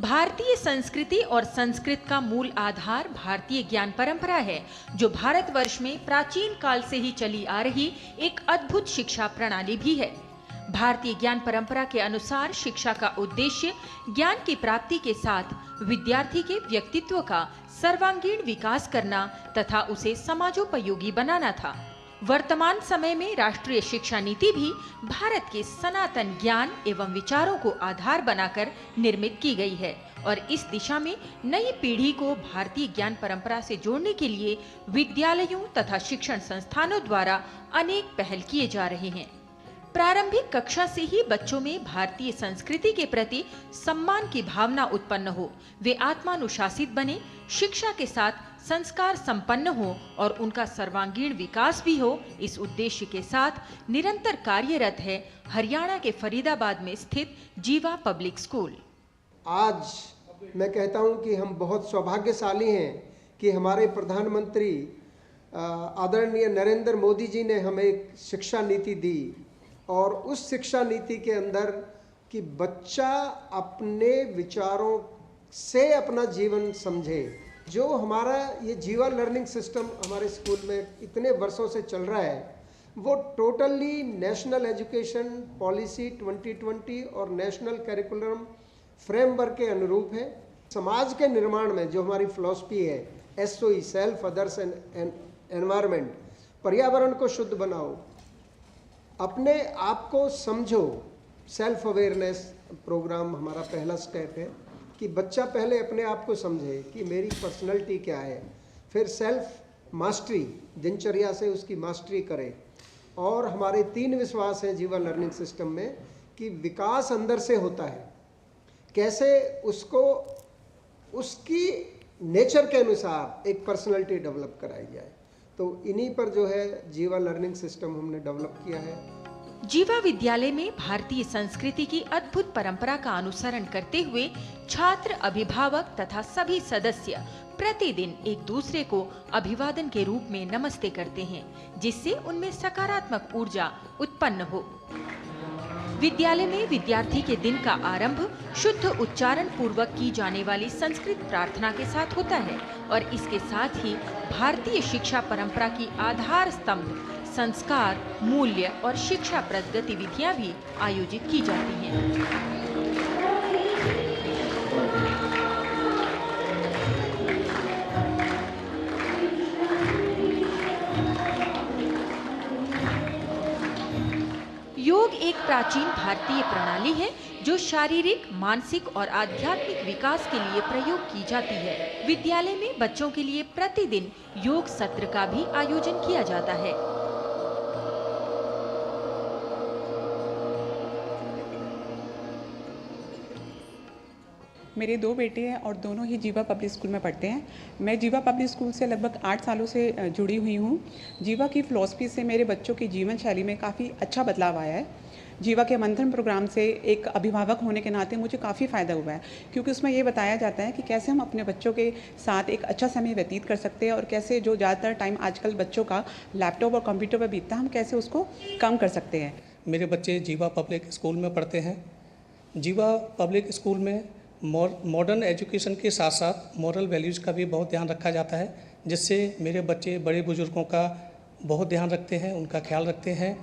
भारतीय संस्कृति और संस्कृत का मूल आधार भारतीय ज्ञान परंपरा है, जो भारतवर्ष में प्राचीन काल से ही चली आ रही एक अद्भुत शिक्षा प्रणाली भी है। भारतीय ज्ञान परंपरा के अनुसार शिक्षा का उद्देश्य ज्ञान की प्राप्ति के साथ विद्यार्थी के व्यक्तित्व का सर्वांगीण विकास करना तथा उसे समाजोपयोगी बनाना था। वर्तमान समय में राष्ट्रीय शिक्षा नीति भी भारत के सनातन ज्ञान एवं विचारों को आधार बनाकर निर्मित की गई है और इस दिशा में नई पीढ़ी को भारतीय ज्ञान परंपरा से जोड़ने के लिए विद्यालयों तथा शिक्षण संस्थानों द्वारा अनेक पहल किए जा रहे हैं। प्रारंभिक कक्षा से ही बच्चों में भारतीय संस्कृति के प्रति सम्मान की भावना उत्पन्न हो, वे आत्मानुशासित बने, शिक्षा के साथ संस्कार संपन्न हो और उनका सर्वांगीण विकास भी हो। इस उद्देश्य के साथ निरंतर कार्यरत है हरियाणा के फरीदाबाद में स्थित जीवा पब्लिक स्कूल। आज मैं कहता हूं कि हम बहुत सौभाग्यशाली हैं कि हमारे प्रधानमंत्री आदरणीय नरेंद्र मोदी जी ने हमें एक शिक्षा नीति दी और उस शिक्षा नीति के अंदर कि बच्चा अपने विचारों से अपना जीवन समझे। जो हमारा ये जीवा लर्निंग सिस्टम हमारे स्कूल में इतने वर्षों से चल रहा है, वो टोटली नेशनल एजुकेशन पॉलिसी 2020 और नेशनल करिकुलम फ्रेमवर्क के अनुरूप है। समाज के निर्माण में जो हमारी फिलॉसफी है, SOE self, others and environment, पर्यावरण को शुद्ध बनाओ, अपने आप को समझो, सेल्फ अवेयरनेस प्रोग्राम हमारा पहला स्टेप है कि बच्चा पहले अपने आप को समझे कि मेरी पर्सनैलिटी क्या है, फिर सेल्फ मास्टरी, दिनचर्या से उसकी मास्टरी करे। और हमारे 3 विश्वास हैं जीवा लर्निंग सिस्टम में कि विकास अंदर से होता है, कैसे उसको उसकी नेचर के अनुसार एक पर्सनैलिटी डेवलप कराई जाए। तो इन्हीं पर जो है जीवा लर्निंग सिस्टम हमने डेवलप किया है। जीवा विद्यालय में भारतीय संस्कृति की अद्भुत परंपरा का अनुसरण करते हुए छात्र, अभिभावक तथा सभी सदस्य प्रतिदिन एक दूसरे को अभिवादन के रूप में नमस्ते करते हैं, जिससे उनमें सकारात्मक ऊर्जा उत्पन्न हो। विद्यालय में विद्यार्थी के दिन का आरंभ शुद्ध उच्चारण पूर्वक की जाने वाली संस्कृत प्रार्थना के साथ होता है और इसके साथ ही भारतीय शिक्षा परंपरा की आधार स्तंभ संस्कार, मूल्य और शिक्षाप्रद गतिविधियां भी आयोजित की जाती हैं। योग एक प्राचीन भारतीय प्रणाली है जो शारीरिक, मानसिक और आध्यात्मिक विकास के लिए प्रयोग की जाती है। विद्यालय में बच्चों के लिए प्रतिदिन योग सत्र का भी आयोजन किया जाता है। मेरे 2 बेटे हैं और दोनों ही जीवा पब्लिक स्कूल में पढ़ते हैं। मैं जीवा पब्लिक स्कूल से लगभग 8 सालों से जुड़ी हुई हूँ। जीवा की फ़िलॉसफी से मेरे बच्चों की जीवन शैली में काफ़ी अच्छा बदलाव आया है। जीवा के मंथन प्रोग्राम से एक अभिभावक होने के नाते मुझे काफ़ी फ़ायदा हुआ है, क्योंकि उसमें ये बताया जाता है कि कैसे हम अपने बच्चों के साथ एक अच्छा समय व्यतीत कर सकते हैं और कैसे जो ज़्यादातर टाइम आजकल बच्चों का लैपटॉप और कंप्यूटर पर बीतता है, हम कैसे उसको कम कर सकते हैं। मेरे बच्चे जीवा पब्लिक स्कूल में पढ़ते हैं। जीवा पब्लिक स्कूल में मॉडर्न एजुकेशन के साथ साथ मॉरल वैल्यूज़ का भी बहुत ध्यान रखा जाता है, जिससे मेरे बच्चे बड़े बुजुर्गों का बहुत ध्यान रखते हैं, उनका ख्याल रखते हैं।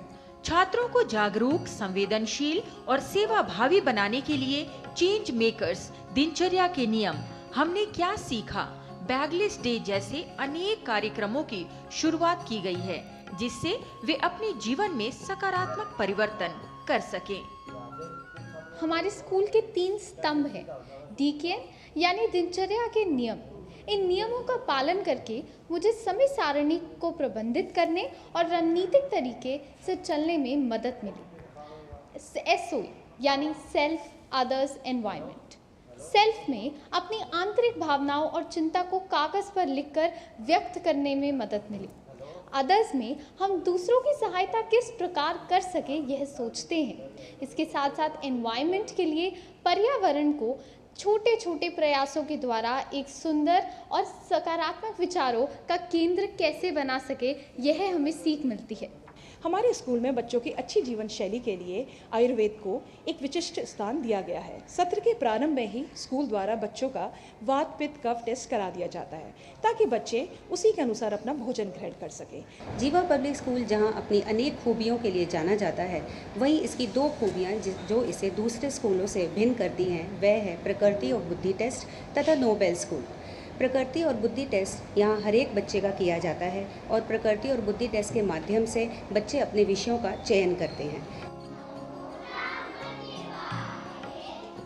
छात्रों को जागरूक, संवेदनशील और सेवाभावी बनाने के लिए चेंज मेकर्स, दिनचर्या के नियम, हमने क्या सीखा, बैगलेस डे जैसे अनेक कार्यक्रमों की शुरुआत की गई है, जिससे वे अपने जीवन में सकारात्मक परिवर्तन कर सकें। हमारे स्कूल के 3 स्तंभ हैं। DKN यानी दिनचर्या के नियम। इन नियमों का पालन करके मुझे समय सारणी को प्रबंधित करने और रणनीतिक तरीके से चलने में मदद मिली। SOE यानी सेल्फ, अदर्स, एनवायरनमेंट। सेल्फ में अपनी आंतरिक भावनाओं और चिंता को कागज पर लिखकर व्यक्त करने में मदद मिली। अदर्स में हम दूसरों की सहायता किस प्रकार कर सके यह सोचते हैं। इसके साथ साथ एनवायरनमेंट के लिए पर्यावरण को छोटे छोटे प्रयासों के द्वारा एक सुंदर और सकारात्मक विचारों का केंद्र कैसे बना सके, यह हमें सीख मिलती है। हमारे स्कूल में बच्चों की अच्छी जीवन शैली के लिए आयुर्वेद को एक विशिष्ट स्थान दिया गया है। सत्र के प्रारंभ में ही स्कूल द्वारा बच्चों का वात पित्त कफ टेस्ट करा दिया जाता है ताकि बच्चे उसी के अनुसार अपना भोजन ग्रहण कर सकें। जीवा पब्लिक स्कूल जहां अपनी अनेक खूबियों के लिए जाना जाता है, वहीं इसकी दो खूबियां जो इसे दूसरे स्कूलों से भिन्न करती हैं, वह है प्रकृति और बुद्धि टेस्ट तथा नोबेल स्कूल। प्रकृति और बुद्धि टेस्ट यहाँ हर एक बच्चे का किया जाता है और प्रकृति और बुद्धि टेस्ट के माध्यम से बच्चे अपने विषयों का चयन करते हैं।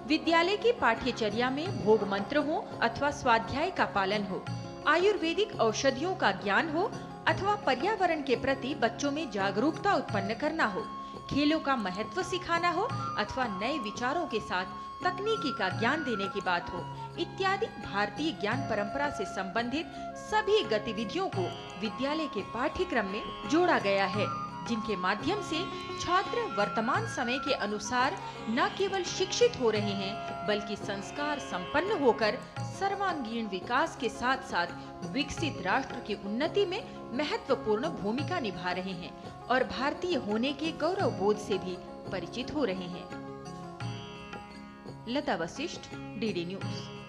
विद्यालय की पाठ्यचर्या में भोग मंत्र हो अथवा स्वाध्याय का पालन हो, आयुर्वेदिक औषधियों का ज्ञान हो अथवा पर्यावरण के प्रति बच्चों में जागरूकता उत्पन्न करना हो, खेलों का महत्व सिखाना हो अथवा नए विचारों के साथ तकनीकी का ज्ञान देने की बात हो, इत्यादि भारतीय ज्ञान परंपरा से संबंधित सभी गतिविधियों को विद्यालय के पाठ्यक्रम में जोड़ा गया है, जिनके माध्यम से छात्र वर्तमान समय के अनुसार न केवल शिक्षित हो रहे हैं बल्कि संस्कार संपन्न होकर सर्वांगीण विकास के साथ साथ विकसित राष्ट्र की उन्नति में महत्वपूर्ण भूमिका निभा रहे हैं और भारतीय होने के गौरव बोध से भी परिचित हो रहे हैं। लता वशिष्ठ, डीडी न्यूज।